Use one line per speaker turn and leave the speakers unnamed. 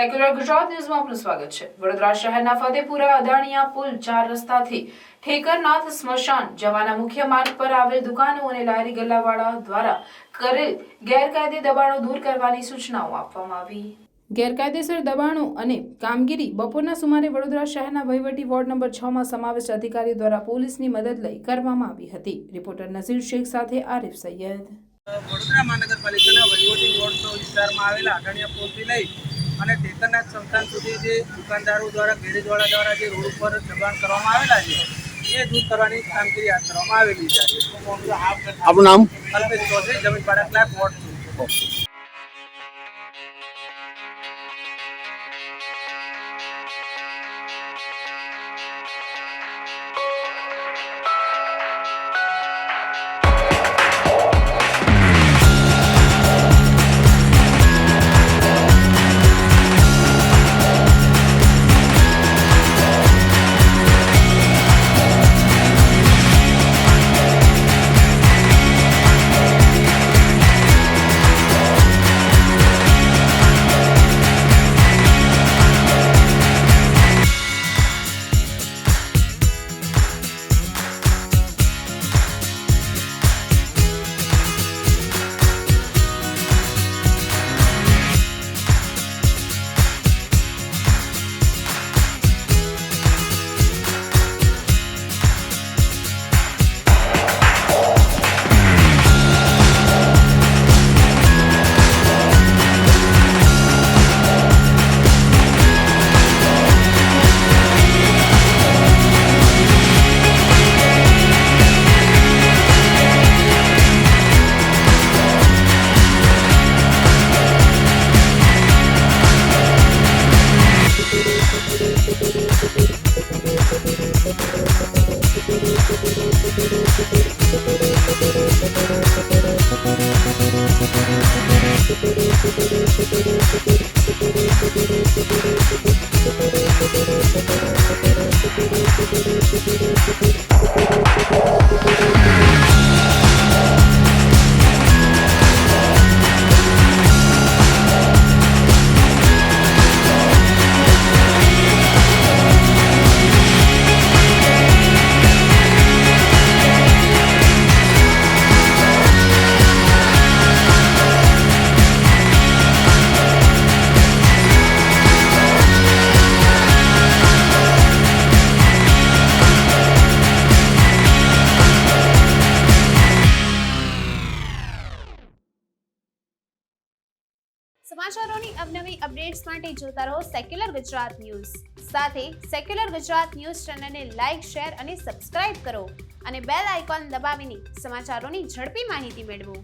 Secular Gujarat ન્યૂઝમાં આપનું સ્વાગત છે। વડોદરા શહેરના ફતેપુરા અદાણીયા પુલ 4 રસ્તાથી ઠેકરનાથ સ્મશાન જવાના મુખ્ય માર્ગ પર આવેલ દુકાનો અને લારી ગલ્લાવાળા દ્વારા કરેલ ગેરકાયદે દબાણો દૂર કરવાની સૂચનાઓ આપવામાં આવી। ગેરકાયદેસર દબાણો અને કામગીરી બપોરના સુમારે વડોદરા શહેરના વહીવટી વોર્ડ નંબર 6 માં સમાવેશ અધિકારી દ્વારા પોલીસની મદદ લઈ કરવામાં આવી હતી। રિપોર્ટર નઝીર શેખ સાથે આરિફ સૈયદ।
વડોદરા મહાનગરપાલિકાના વહીવટી વોર્ડ 6 વિસ્તારમાં આવેલા અદાણીયા પુલથી લઈ અને ઠેકરનાથ સ્મશાન સુધી જે દુકાનદારો દ્વારા ગેરેજવાળા દ્વારા જે રોડ ઉપર દબાણ કરવામાં આવેલા છે એ દૂર કરવાની કામગીરી હાથ ધરવામાં આવેલી છે।
આપનું નામ?
અલ્પેશ ચૌધરી, જમીન ભાડા ક્લાર્ક, વોર્ડ 2।
સમાચારોની અવનવી અપડેટ્સ માટે જોતા રહો સેક્યુલર ગુજરાત ન્યૂઝ। સાથે સેક્યુલર ગુજરાત ન્યૂઝ ચેનલને લાઇક, શેર અને સબસ્ક્રાઇબ કરો અને બેલ આઇકોન દબાવીને સમાચારોની ઝડપી માહિતી મેળવો।